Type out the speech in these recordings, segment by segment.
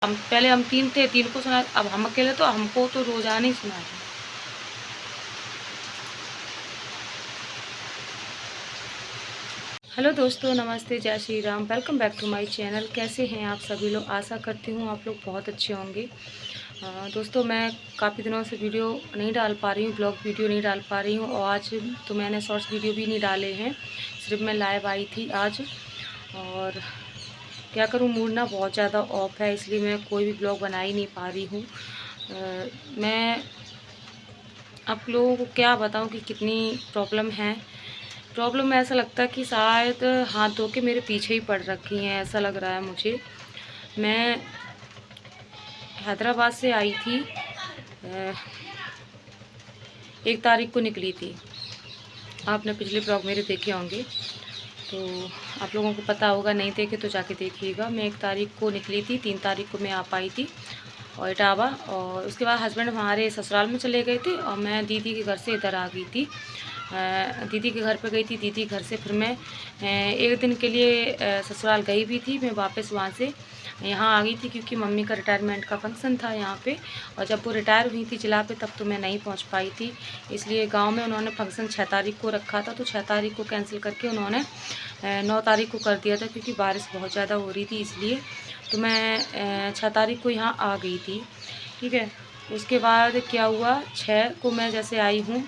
हम पहले हम 3 थे, 3 को सुना, अब हम अकेले, तो हमको तो रोज़ाना ही सुनाते। हेलो दोस्तों, नमस्ते, जय Shri Ram, welcome back to my channel. कैसे हैं आप सभी लोग? आशा करती हूँ आप लोग बहुत अच्छे होंगे। दोस्तों, मैं काफ़ी दिनों से वीडियो नहीं डाल पा रही हूँ, ब्लॉग वीडियो नहीं डाल पा रही हूँ, और आज तो मैंने शॉर्ट्स वीडियो भी नहीं डाले हैं, सिर्फ मैं लाइव आई थी आज। और क्या करूँ, मूड ना बहुत ज़्यादा ऑफ है, इसलिए मैं कोई भी ब्लॉग बना ही नहीं पा रही हूँ। मैं आप लोगों को क्या बताऊँ कि कितनी प्रॉब्लम है। प्रॉब्लम में ऐसा लगता है कि शायद हाथ धो के मेरे पीछे ही पड़ रखी हैं, ऐसा लग रहा है मुझे। मैं हैदराबाद से आई थी, 1 तारीख को निकली थी। आपने पिछले ब्लॉग मेरे देखे होंगे, तो आप लोगों को पता होगा, नहीं देखे तो जाके देखिएगा। मैं 1 तारीख को निकली थी, 3 तारीख को मैं आ पाई थी और इटावा। और उसके बाद हस्बैंड हमारे ससुराल में चले गए थे और मैं दीदी के घर से इधर आ गई थी। दीदी के घर पे गई थी। दीदी घर से फिर मैं 1 दिन के लिए ससुराल गई भी थी। मैं वापस वहाँ से यहाँ आ गई थी, क्योंकि मम्मी का रिटायरमेंट का फंक्शन था यहाँ पे। और जब वो रिटायर हुई थी जिला पे, तब तो मैं नहीं पहुँच पाई थी। इसलिए गांव में उन्होंने फंक्शन 6 तारीख को रखा था, तो 6 तारीख को कैंसिल करके उन्होंने 9 तारीख को कर दिया था, क्योंकि बारिश बहुत ज़्यादा हो रही थी इसलिए। तो मैं 6 तारीख को यहाँ आ गई थी, ठीक है। उसके बाद क्या हुआ, 6 को मैं जैसे आई हूँ,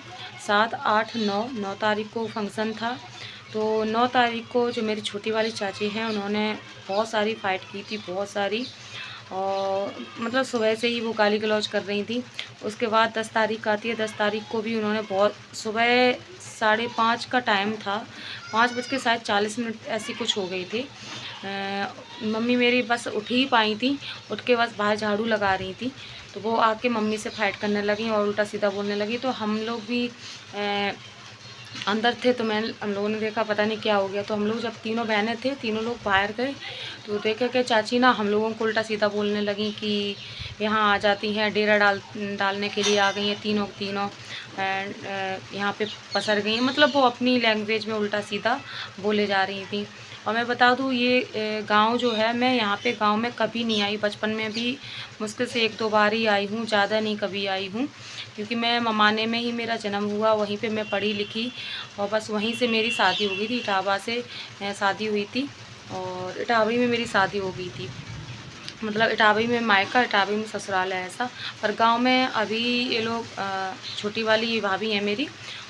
7, 8, 9 तारीख को फंक्शन था। तो 9 तारीख को जो मेरी छोटी वाली चाची हैं, उन्होंने बहुत सारी फ़ाइट की थी, बहुत सारी। और मतलब सुबह से ही वो गाली गलौज कर रही थी। उसके बाद 10 तारीख आती है। 10 तारीख को भी उन्होंने बहुत सुबह 5:30 का टाइम था, 5 बज के शायद 40 मिनट ऐसी कुछ हो गई थी। मम्मी मेरी बस उठ ही पाई थी, उठ के बस बाहर झाड़ू लगा रही थी, तो वो आके मम्मी से फाइट करने लगी और उल्टा सीधा बोलने लगी। तो हम लोग भी अंदर थे, तो हम लोगों ने देखा पता नहीं क्या हो गया। तो हम लोग जब तीनों बहनें थे, तीनों लोग बाहर गए, तो देखे कि चाची ना हम लोगों को उल्टा सीधा बोलने लगी कि यहाँ आ जाती हैं, डेरा डालने के लिए आ गई हैं तीनों तीनों, यहाँ पे पसर गई हैं। मतलब वो अपनी लैंग्वेज में उल्टा सीधा बोले जा रही थी। और मैं बता दूँ, ये गांव जो है, मैं यहाँ पे गांव में कभी नहीं आई। बचपन में भी मुश्किल से 1-2 बार ही आई हूँ, ज़्यादा नहीं कभी आई हूँ, क्योंकि मैं ममाने में ही मेरा जन्म हुआ, वहीं पे मैं पढ़ी लिखी, और बस वहीं से मेरी शादी हो गई थी। इटावा से शादी हुई थी और इटावी में मेरी शादी हो गई थी। मतलब इटावी में मायका, इटावी में ससुराल है, ऐसा। पर गांव में अभी ये लोग छोटी वाली भाभी हैं मेरी,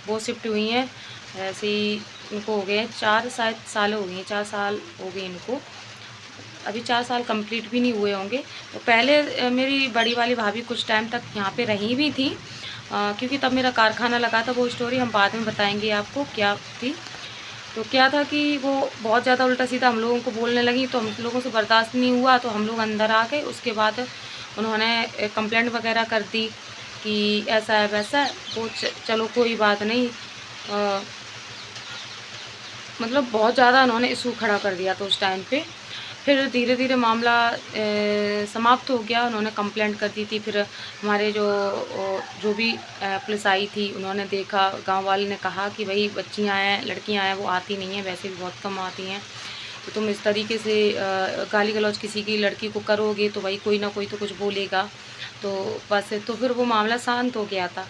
वो शिफ्ट हुई हैं। ऐसे ही इनको हो गए हैं 4 शायद साल हो गए हैं, 4 साल हो गए इनको। अभी 4 साल कंप्लीट भी नहीं हुए होंगे। तो पहले मेरी बड़ी वाली भाभी कुछ टाइम तक यहाँ पे रही भी थी, क्योंकि तब मेरा कारखाना लगा था। वो स्टोरी हम बाद में बताएंगे आपको क्या थी। तो क्या था कि वो बहुत ज़्यादा उल्टा सीधा हम लोगों को बोलने लगी, तो हम लोगों से बर्दाश्त नहीं हुआ, तो हम लोग अंदर आ गए। उसके बाद उन्होंने कंप्लेंट वगैरह कर दी कि ऐसा है वैसा है। वो चलो कोई बात नहीं, मतलब बहुत ज़्यादा उन्होंने इशू खड़ा कर दिया था उस टाइम पे। फिर धीरे धीरे मामला समाप्त हो गया। उन्होंने कंप्लेंट कर दी थी। फिर हमारे जो भी पुलिस आई थी, उन्होंने देखा, गांव वाले ने कहा कि भाई बच्चियां हैं, लड़कियां हैं, वो आती नहीं हैं, वैसे भी बहुत कम आती हैं। तो तुम इस तरीके से गाली गलौज किसी की लड़की को करोगे, तो भाई कोई ना कोई तो कुछ बोलेगा। तो बस, तो फिर वो मामला शांत हो गया था।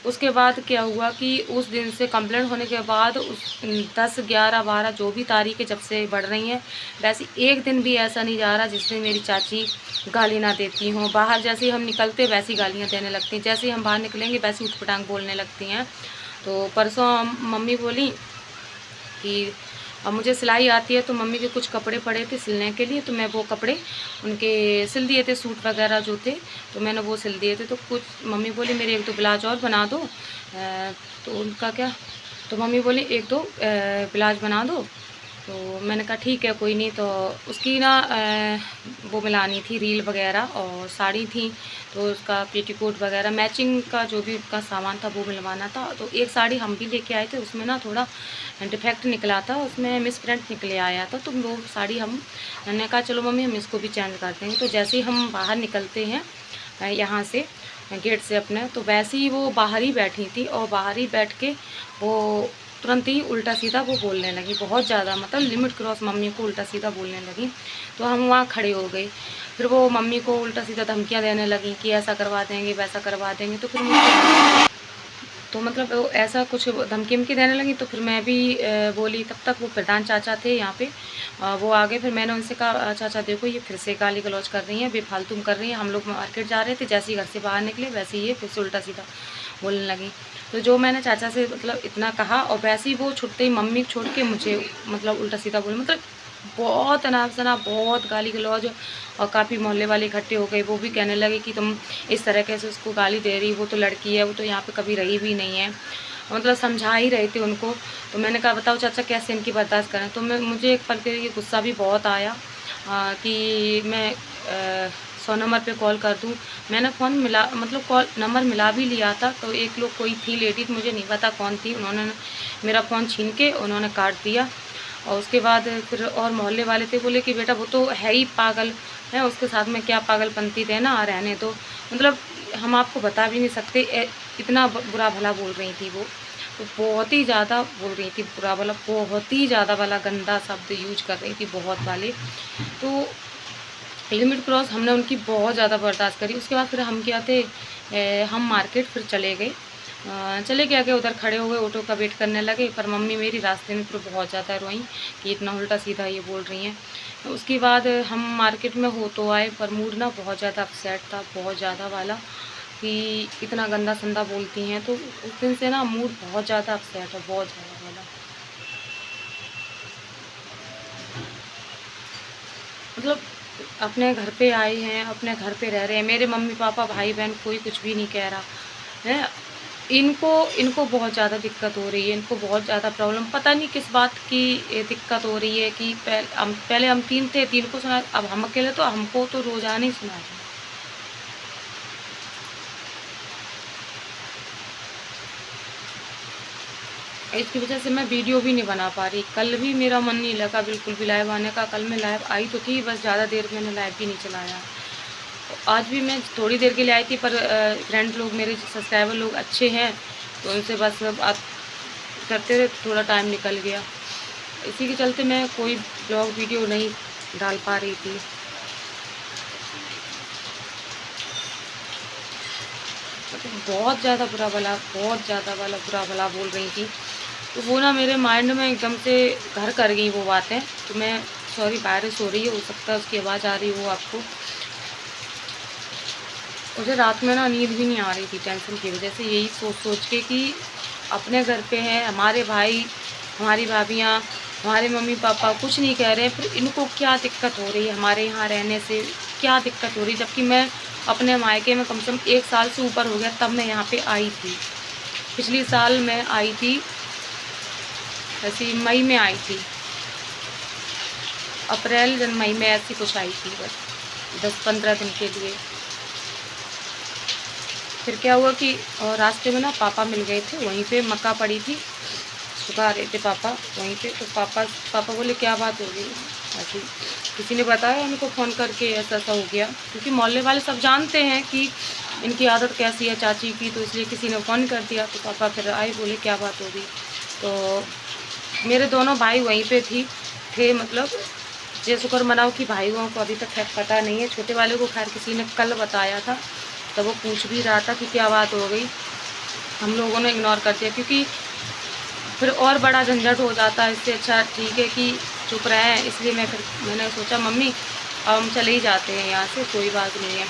उसके बाद क्या हुआ कि उस दिन से कंप्लेंट होने के बाद उस 10, 11, 12 जो भी तारीखें जब से बढ़ रही हैं, वैसे एक दिन भी ऐसा नहीं जा रहा जिस दिन मेरी चाची गाली ना देती हों। बाहर जैसे ही हम निकलते वैसी गालियाँ देने लगती हैं, जैसे ही हम बाहर निकलेंगे वैसे उठपटांग बोलने लगती हैं। तो परसों मम्मी बोली कि अब मुझे सिलाई आती है, तो मम्मी के कुछ कपड़े पड़े थे सिलने के लिए, तो मैं वो कपड़े उनके सिल दिए थे, सूट वगैरह जो थे, तो मैंने वो सिल दिए थे। तो कुछ मम्मी बोली मेरे 1-2 ब्लाउज और बना दो। तो उनका क्या, तो मम्मी बोली 1-2 ब्लाउज बना दो। तो मैंने कहा ठीक है, कोई नहीं। तो उसकी ना वो मिलानी थी, रील वगैरह, और साड़ी थी, तो उसका पेटीकोट वगैरह मैचिंग का जो भी उसका सामान था वो मिलवाना था। तो एक साड़ी हम भी लेके आए थे, उसमें ना थोड़ा डिफेक्ट निकला था, उसमें मिसप्रिंट निकले आया था। तो वो साड़ी हमने कहा चलो मम्मी हम इसको भी चेंज कर देंगे। तो जैसे ही हम बाहर निकलते हैं यहाँ से गेट से अपने, तो वैसे ही वो बाहर ही बैठी थी, और बाहर ही बैठ के वो तुरंत ही उल्टा सीधा वो बोलने लगी, बहुत ज़्यादा मतलब लिमिट क्रॉस मम्मी को उल्टा सीधा बोलने लगी। तो हम वहाँ खड़े हो गए। फिर वो मम्मी को उल्टा सीधा धमकियाँ देने लगी कि ऐसा करवा देंगे, वैसा करवा देंगे। तो फिर मुझे तो मतलब वो ऐसा कुछ धमकी-वमकी देने लगी। तो फिर मैं भी बोली। तब तक वो प्रधान चाचा थे यहाँ पे, वो आ गए। फिर मैंने उनसे कहा, चाचा देखो ये फिर से गाली गलौज कर रही हैं, बेफालतू कर रही हैं। हम लोग मार्केट जा रहे थे, जैसे ही घर से बाहर निकले वैसे ही ये फिर से उल्टा सीधा बोलने लगी। तो जो मैंने चाचा से मतलब इतना कहा, और वैसे ही वो छुटते ही मम्मी को छोड़ के मुझे मतलब उल्टा सीधा बोले। मतलब बहुत अनाप-शनाप, बहुत गाली गलौज। और काफ़ी मोहल्ले वाले इकट्ठे हो गए। वो भी कहने लगे कि तुम इस तरह कैसे उसको गाली दे रही, वो तो लड़की है, वो तो यहाँ पे कभी रही भी नहीं है। मतलब समझा ही रहे थे उनको। तो मैंने कहा बताओ चाचा कैसे इनकी बर्दाश्त करें। तो मुझे एक पल के लिए गुस्सा भी बहुत आया कि मैं 100 नंबर पे कॉल कर दूँ। मैंने फ़ोन मिला मतलब कॉल नंबर मिला भी लिया था। तो एक लोग कोई थी लेडीज़, मुझे नहीं पता कौन थी, उन्होंने मेरा फ़ोन छीन के उन्होंने काट दिया। और उसके बाद फिर और मोहल्ले वाले थे, बोले कि बेटा वो तो है ही पागल है, उसके साथ में क्या पागलपंती देना रहने दो। मतलब हम आपको बता भी नहीं सकते इतना बुरा भला बोल रही थी वो। तो बहुत ही ज़्यादा बोल रही थी बुरा भला, बहुत ही ज़्यादा वाला गंदा शब्द यूज कर रही थी, बहुत वाले। तो लिमिट क्रॉस हमने उनकी बहुत ज़्यादा बर्दाश्त करी। उसके बाद फिर हम क्या थे, हम मार्केट फिर चले गए। चले के आगे उधर खड़े हो गए, ऑटो का वेट करने लगे। पर मम्मी मेरी रास्ते में फिर बहुत ज़्यादा रोईं कि इतना उल्टा सीधा ये बोल रही हैं। तो उसके बाद हम मार्केट में हो तो आए, पर मूड ना बहुत ज़्यादा अपसेट था, बहुत ज़्यादा वाला कि इतना गंदा संदा बोलती हैं। तो उस दिन से ना मूड बहुत ज़्यादा अपसेट है, बहुत ज़्यादा वाला। मतलब अपने घर पे आए हैं, अपने घर पे रह रहे हैं, मेरे मम्मी पापा भाई बहन कोई कुछ भी नहीं कह रहा है। इनको इनको बहुत ज़्यादा दिक्कत हो रही है, इनको बहुत ज़्यादा प्रॉब्लम, पता नहीं किस बात की दिक्कत हो रही है कि पहले हम 3 थे, 3 को सुना, अब हम अकेले, तो हमको तो रोज़ाना ही सुना रहे हैं। इसकी वजह से मैं वीडियो भी नहीं बना पा रही। कल भी मेरा मन नहीं लगा बिल्कुल भी लाइव आने का। कल मैं लाइव आई तो थी, बस ज़्यादा देर मैंने लाइव भी नहीं चलाया। आज भी मैं थोड़ी देर के लिए आई थी, पर फ्रेंड लोग मेरे सब्सक्राइबर लोग अच्छे हैं, तो उनसे बस बात करते रहे, थोड़ा टाइम निकल गया। इसी के चलते मैं कोई ब्लॉग वीडियो नहीं डाल पा रही थी। मतलब बहुत ज़्यादा बुरा भला, बहुत ज़्यादा वाला बुरा भला बोल रही थी। तो वो ना मेरे माइंड में एकदम से घर कर गई वो बातें। तो मैं सॉरी बारिश हो रही है, हो सकता है उसकी आवाज़ आ रही हो आपको। मुझे रात में ना नींद भी नहीं आ रही थी टेंशन की वजह से, यही सोच सोच के कि अपने घर पे हैं, हमारे भाई, हमारी भाभियाँ, हमारे मम्मी पापा कुछ नहीं कह रहे हैं, फिर इनको क्या दिक्कत हो रही है हमारे यहाँ रहने से, क्या दिक्कत हो रही है। जबकि मैं अपने मायके में कम से कम 1 साल से ऊपर हो गया, तब मैं यहाँ पे आई थी। पिछली साल मैं आई थी, ऐसी मई में आई थी, अप्रैल या मई में ऐसी कुछ आई थी, बस 10-15 दिन के लिए। फिर क्या हुआ कि रास्ते में ना पापा मिल गए थे, वहीं पे मक्का पड़ी थी, सुखा रहे थे पापा वहीं पे। तो पापा बोले क्या बात हो गई, ऐसी किसी ने बताया उनको फ़ोन करके ऐसा ऐसा हो गया। क्योंकि मोहल्ले वाले सब जानते हैं कि इनकी आदत कैसी है चाची की, तो इसलिए किसी ने फ़ोन कर दिया। तो पापा फिर आए, बोले क्या बात हो गई। तो मेरे दोनों भाई वहीं पे थे मतलब ये शुक्र मनाओ कि भाइयों को अभी तक खैर पता नहीं है। छोटे वाले को खैर किसी ने कल बताया था, तो वो पूछ भी रहा था कि क्या बात हो गई। हम लोगों ने इग्नोर कर दिया, क्योंकि फिर और बड़ा झंझट हो जाता है। इससे अच्छा ठीक है कि चुप रहें। इसलिए मैंने सोचा मम्मी अब हम चले ही जाते हैं यहाँ से, कोई बात नहीं है।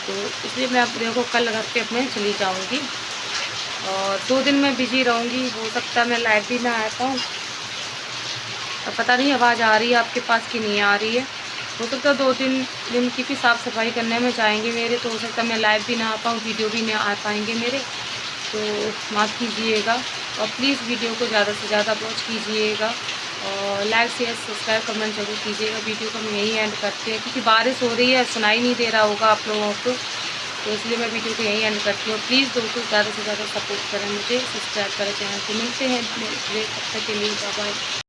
तो इसलिए मैं अब देखो कल घर पे अपने चली जाऊँगी, और 2 दिन मैं बिज़ी रहूँगी। हो सकता है मैं लाइव भी ना आ पाऊँ। अब पता नहीं आवाज़ आ रही है आपके पास कि नहीं आ रही है। हो सकता है 2-3 दिन की भी साफ़ सफाई करने में जाएंगे मेरे, तो हो सकता है मैं लाइव भी ना आ पाऊँ, वीडियो भी ना आ पाएंगे मेरे। तो माफ़ कीजिएगा, और प्लीज़ वीडियो को ज़्यादा से ज़्यादा वॉच कीजिएगा, और लाइक शेयर सब्सक्राइब कमेंट जरूर कीजिएगा। वीडियो को हम यहीं एंड करते हैं, क्योंकि बारिश हो रही है, सुनाई नहीं दे रहा होगा आप लोगों को, तो इसलिए मैं वीडियो को यहीं एंड करती हूँ। प्लीज़ दोस्तों ज़्यादा से ज़्यादा सपोर्ट करें मुझे, सब्सक्राइब करें चैनल को। मिलते हैं तब तक के लिए, बाय बाय।